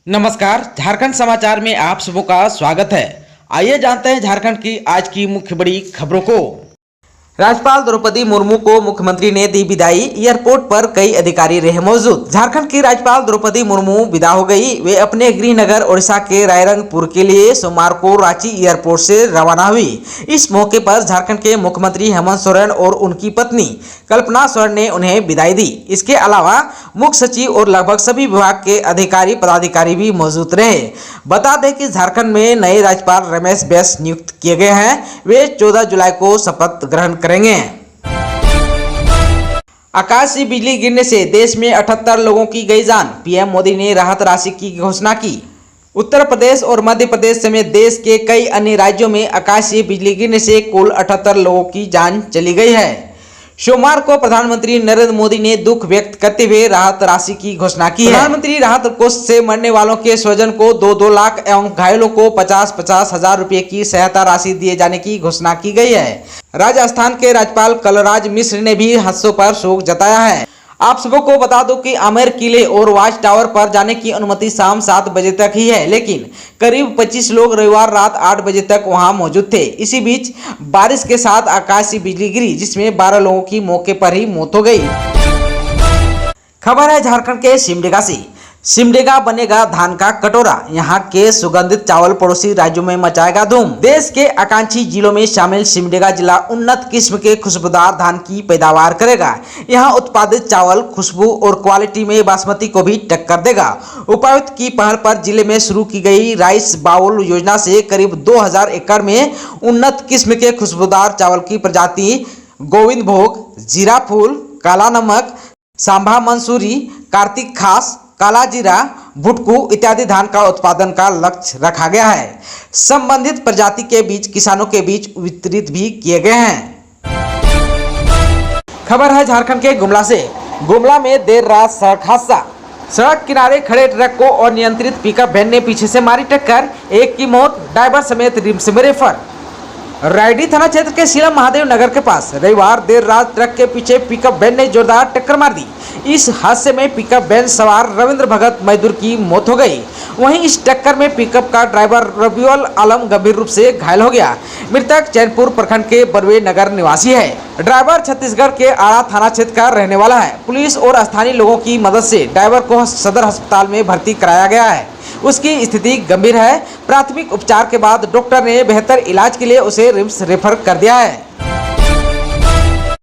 नमस्कार, झारखंड समाचार में आप सबों का स्वागत है। आइए जानते हैं झारखंड की आज की मुख्य बड़ी खबरों को। राज्यपाल द्रौपदी मुर्मू को मुख्यमंत्री ने दी विदाई, एयरपोर्ट पर कई अधिकारी रहे मौजूद। झारखंड की राज्यपाल द्रौपदी मुर्मू विदा हो गई। वे अपने गृह नगर ओडिशा के रायरंगपुर के लिए सोमवार को रांची एयरपोर्ट से रवाना हुई। इस मौके पर झारखंड के मुख्यमंत्री हेमंत सोरेन और उनकी पत्नी कल्पना सोरेन ने उन्हें विदाई दी। इसके अलावा मुख्य सचिव और लगभग सभी विभाग के अधिकारी पदाधिकारी भी मौजूद रहे। बता दें कि झारखंड में नए राज्यपाल रमेश बैस नियुक्त किए गए हैं। वे 14 जुलाई को शपथ ग्रहण करेंगे। आकाशीय बिजली गिरने से देश में 78 लोगों की गई जान। पीएम मोदी ने राहत राशि की घोषणा की। उत्तर प्रदेश और मध्य प्रदेश समेत देश के कई अन्य राज्यों में आकाशीय बिजली गिरने से कुल 78 लोगों की जान चली गई है। सोमवार को प्रधानमंत्री नरेंद्र मोदी ने दुख व्यक्त करते हुए राहत राशि की घोषणा की है। प्रधानमंत्री राहत कोष से मरने वालों के स्वजन को 2-2 लाख एवं घायलों को 50-50 हजार रुपए की सहायता राशि दिए जाने की घोषणा की गई है। राजस्थान के राज्यपाल कलराज मिश्र ने भी हादसों पर शोक जताया है। आप सबों को बता दो कि आमेर किले और वाच टावर पर जाने की अनुमति शाम 7 बजे तक ही है, लेकिन करीब 25 लोग रविवार रात 8 बजे तक वहां मौजूद थे। इसी बीच बारिश के साथ आकाशीय बिजली गिरी, जिसमें 12 लोगों की मौके पर ही मौत हो गई। खबर है झारखंड के सिमडेगा से। सिमडेगा बनेगा धान का कटोरा। यहाँ के सुगंधित चावल पड़ोसी राज्यों में मचाएगा धूम। देश के आकांक्षी जिलों में शामिल सिमडेगा जिला उन्नत किस्म के खुशबूदार धान की पैदावार करेगा। यहाँ उत्पादित चावल खुशबू और क्वालिटी में बासमती को भी टक्कर देगा। उपायुक्त की पहल पर जिले में शुरू की गई राइस बाउल योजना से करीब 2000 एकड़ में उन्नत किस्म के खुशबूदार चावल की प्रजाति गोविंद भोग, जीरा फूल, काला नमक, सांभा मंसूरी, कार्तिक खास, काला जीरा, भुटकू इत्यादि धान का उत्पादन का लक्ष्य रखा गया है। संबंधित प्रजाति के बीज किसानों के बीच वितरित भी किए गए हैं। खबर है झारखंड के गुमला से। गुमला में देर रात सड़क हादसा। सड़क किनारे खड़े ट्रक को अनियंत्रित पिकअप वैन ने पीछे से मारी टक्कर। एक की मौत, ड्राइवर समेत रिम्स में रेफर। रायडी थाना क्षेत्र के सीलम महादेव नगर के पास रविवार देर रात ट्रक के पीछे पिकअप वैन ने जोरदार टक्कर मार दी। इस हादसे में पिकअप वैन सवार रविंद्र भगत मजदूर की मौत हो गई। वहीं इस टक्कर में पिकअप का ड्राइवर रबिउल आलम गंभीर रूप से घायल हो गया। मृतक चैनपुर प्रखंड के बरवे नगर निवासी है। ड्राइवर छत्तीसगढ़ के आड़ा थाना क्षेत्र का रहने वाला है। पुलिस और स्थानीय लोगों की मदद से ड्राइवर को सदर अस्पताल में भर्ती कराया गया है। उसकी स्थिति गंभीर है। प्राथमिक उपचार के बाद डॉक्टर ने बेहतर इलाज के लिए उसे रिम्स रेफर कर दिया है।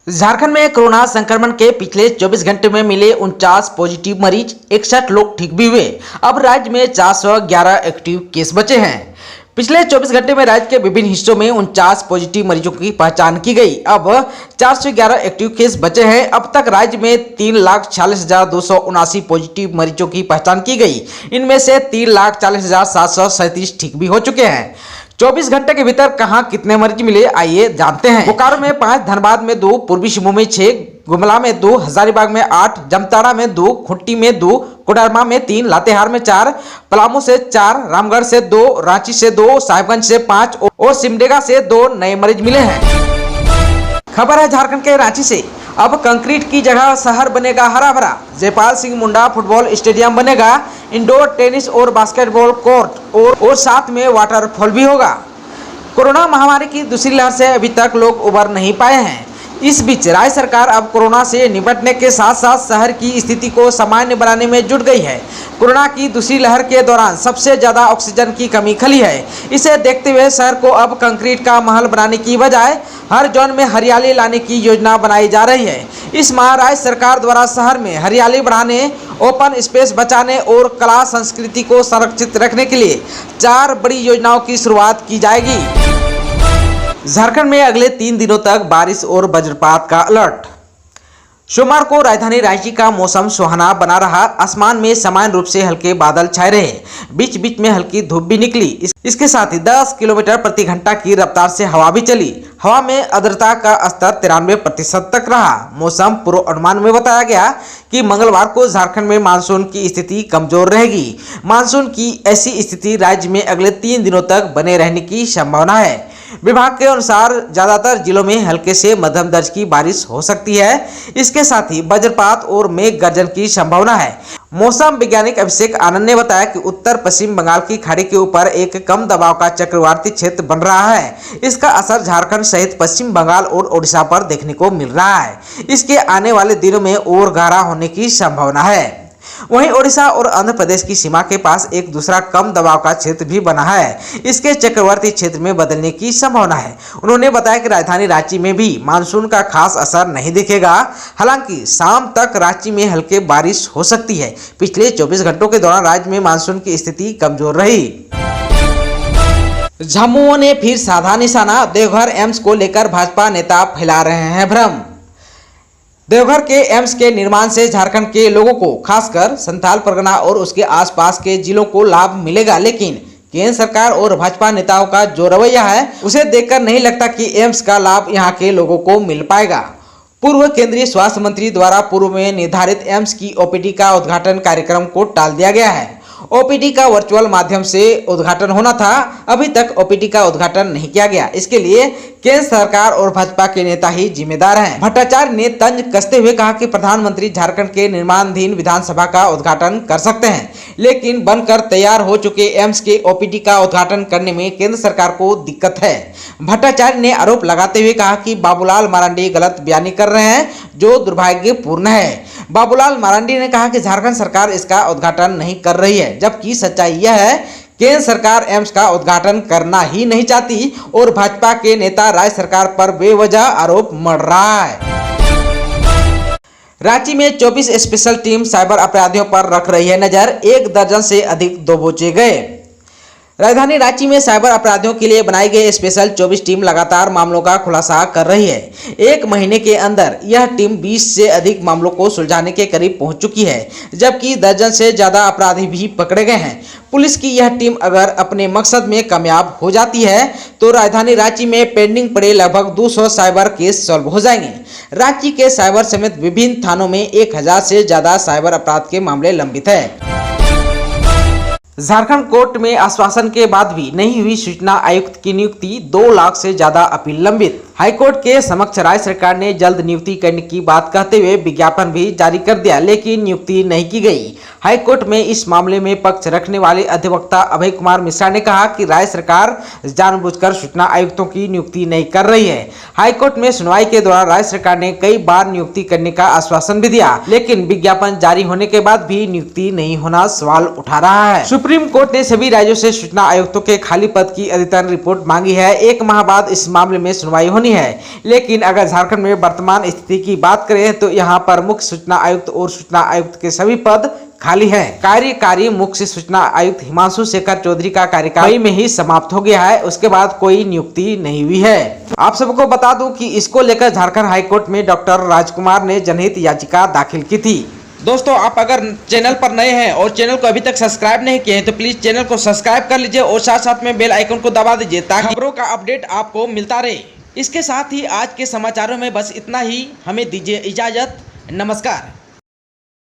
झारखंड में कोरोना संक्रमण के पिछले 24 घंटे में मिले 49 पॉजिटिव मरीज, 61 लोग ठीक भी हुए। अब राज्य में 411 एक्टिव केस बचे हैं। पिछले 24 घंटे में राज्य के विभिन्न हिस्सों में 49 पॉजिटिव मरीजों की पहचान की गई। अब 411 एक्टिव केस बचे हैं। अब तक राज्य में 3,46,279 पॉजिटिव मरीजों की पहचान की गई। इनमें से 3,40,737 ठीक भी हो चुके हैं। 24 घंटे के भीतर कहां कितने मरीज मिले, आइए जानते हैं। बोकारो में 5, धनबाद में 2, पूर्वी सिंहभूम में 6, गुमला में 2, हजारीबाग में 8, जामताड़ा में 2, खूंटी में 2, कोडरमा में 3, लातेहार में 4, पलामू से 4, रामगढ़ से 2, रांची से 2, साहिबगंज से 5 और सिमडेगा से 2 नए मरीज मिले हैं। खबर है झारखंड के रांची से। अब कंक्रीट की जगह शहर बनेगा हरा भरा। जयपाल सिंह मुंडा फुटबॉल स्टेडियम बनेगा, इंडोर टेनिस और बास्केटबॉल कोर्ट और साथ में वाटरफॉल भी होगा। कोरोना महामारी की दूसरी लहर से अभी तक लोग उबर नहीं पाए हैं। इस बीच राज्य सरकार अब कोरोना से निपटने के साथ साथ शहर की स्थिति को सामान्य बनाने में जुट गई है। कोरोना की दूसरी लहर के दौरान सबसे ज्यादा ऑक्सीजन की कमी खली है। इसे देखते हुए शहर को अब कंक्रीट का महल बनाने की बजाय हर जोन में हरियाली लाने की योजना बनाई जा रही है। इस माह राज्य सरकार द्वारा शहर में हरियाली बढ़ाने, ओपन स्पेस बचाने और कला संस्कृति को संरक्षित रखने के लिए 4 बड़ी योजनाओं की शुरुआत की जाएगी। झारखंड में अगले 3 दिनों तक बारिश और वज्रपात का अलर्ट। सोमवार को राजधानी रांची का मौसम सुहाना बना रहा। आसमान में सामान्य रूप से हल्के बादल छाए रहे। बीच बीच में हल्की धूप भी निकली। इसके साथ ही 10 किलोमीटर प्रति घंटा की रफ्तार से हवा भी चली। हवा में आर्द्रता का स्तर 93% तक रहा। मौसम पूर्वानुमान में बताया गया कि मंगलवार को झारखंड में मानसून की स्थिति कमजोर रहेगी। मानसून की ऐसी स्थिति राज्य में अगले 3 दिनों तक बने रहने की संभावना है। विभाग के अनुसार ज्यादातर जिलों में हल्के से मध्यम दर्ज की बारिश हो सकती है। इसके साथ ही वज्रपात और मेघ गर्जन की संभावना है। मौसम वैज्ञानिक अभिषेक आनंद ने बताया कि उत्तर पश्चिम बंगाल की खाड़ी के ऊपर एक कम दबाव का चक्रवाती क्षेत्र बन रहा है। इसका असर झारखंड सहित पश्चिम बंगाल और ओडिशा पर देखने को मिल रहा है। इसके आने वाले दिनों में और गहरा होने की संभावना है। वहीं ओडिशा और आंध्र प्रदेश की सीमा के पास एक दूसरा कम दबाव का क्षेत्र भी बना है। इसके चक्रवाती क्षेत्र में बदलने की संभावना है। उन्होंने बताया कि राजधानी रांची में भी मानसून का खास असर नहीं दिखेगा। हालांकि शाम तक रांची में हल्के बारिश हो सकती है। पिछले 24 घंटों के दौरान राज्य में मानसून की स्थिति कमजोर रही। झामुमो ने फिर साधा निशाना, देवघर एम्स को लेकर भाजपा नेता फैला रहे हैं भ्रम। देवघर के एम्स के निर्माण से झारखंड के लोगों को, खासकर संथाल परगना और उसके आसपास के जिलों को लाभ मिलेगा, लेकिन केंद्र सरकार और भाजपा नेताओं का जो रवैया है उसे देखकर नहीं लगता कि एम्स का लाभ यहां के लोगों को मिल पाएगा। पूर्व केंद्रीय स्वास्थ्य मंत्री द्वारा पूर्व में निर्धारित एम्स की ओपीडी का उद्घाटन कार्यक्रम को टाल दिया गया है। ओपीडी का वर्चुअल माध्यम से उद्घाटन होना था। अभी तक ओपीडी का उद्घाटन नहीं किया गया। इसके लिए केंद्र सरकार और भाजपा के नेता ही जिम्मेदार हैं। भट्टाचार्य ने तंज कसते हुए कहा कि प्रधानमंत्री झारखंड के निर्माणाधीन विधानसभा का उद्घाटन कर सकते हैं, लेकिन बनकर तैयार हो चुके एम्स के ओपीडी का उद्घाटन करने में केंद्र सरकार को दिक्कत है। भट्टाचार्य ने आरोप लगाते हुए कहा कि बाबूलाल मरांडी गलत बयानी कर रहे हैं, जो दुर्भाग्यपूर्ण है। बाबूलाल मरांडी ने कहा कि झारखंड सरकार इसका उद्घाटन नहीं कर रही है, जबकि सच्चाई यह है केंद्र सरकार एम्स का उद्घाटन करना ही नहीं चाहती और भाजपा के नेता राज्य सरकार पर बेवजह आरोप मढ़ रहा है। रांची में 24 स्पेशल टीम साइबर अपराधियों पर रख रही है नजर। 1 दर्जन से अधिक दबोचे गए। राजधानी रांची में साइबर अपराधियों के लिए बनाई गई स्पेशल 24 टीम लगातार मामलों का खुलासा कर रही है। 1 महीने के अंदर यह टीम 20 से अधिक मामलों को सुलझाने के करीब पहुंच चुकी है, जबकि दर्जन से ज्यादा अपराधी भी पकड़े गए हैं। पुलिस की यह टीम अगर अपने मकसद में कामयाब हो जाती है तो राजधानी रांची में पेंडिंग पड़े लगभग 200 साइबर केस सॉल्व हो जाएंगे। रांची के साइबर समेत विभिन्न थानों में 1000 से ज्यादा साइबर अपराध के मामले लंबित है। झारखंड कोर्ट में आश्वासन के बाद भी नहीं हुई सूचना आयुक्त की नियुक्ति, 2 लाख से ज्यादा अपील लंबित। हाईकोर्ट के समक्ष राज्य सरकार ने जल्द नियुक्ति करने की बात कहते हुए विज्ञापन भी जारी कर दिया, लेकिन नियुक्ति नहीं की गई। हाईकोर्ट में इस मामले में पक्ष रखने वाले अधिवक्ता अभय कुमार मिश्रा ने कहा कि राज्य सरकार जानबूझकर सूचना आयुक्तों की नियुक्ति नहीं कर रही है। हाईकोर्ट में सुनवाई के दौरान राज्य सरकार ने कई बार नियुक्ति करने का आश्वासन भी दिया, लेकिन विज्ञापन जारी होने के बाद भी नियुक्ति नहीं होना सवाल उठा रहा है। सुप्रीम कोर्ट ने सभी राज्यों से सूचना आयुक्तों के खाली पद की अद्यतन रिपोर्ट मांगी है। 1 माह बाद इस मामले में सुनवाई होनी है, लेकिन अगर झारखंड में वर्तमान स्थिति की बात करें तो यहाँ पर मुख्य सूचना आयुक्त और सूचना आयुक्त के सभी पद खाली हैं। कार्यकारी मुख्य सूचना आयुक्त हिमांशु शेखर चौधरी का कार्यकाल मई में ही समाप्त हो गया है। उसके बाद कोई नियुक्ति नहीं हुई है। आप सबको बता दूं कि इसको लेकर झारखंड हाईकोर्ट में डॉक्टर राजकुमार ने जनहित याचिका दाखिल की थी। दोस्तों, आप अगर चैनल पर नए हैं और चैनल को अभी तक सब्सक्राइब नहीं किए हैं तो प्लीज चैनल को सब्सक्राइब कर लीजिए और साथ साथ में बेल आइकन को दबा दीजिए ताकि खबरों का अपडेट आपको मिलता रहे। इसके साथ ही आज के समाचारों में बस इतना ही। हमें दीजिए इजाजत। नमस्कार।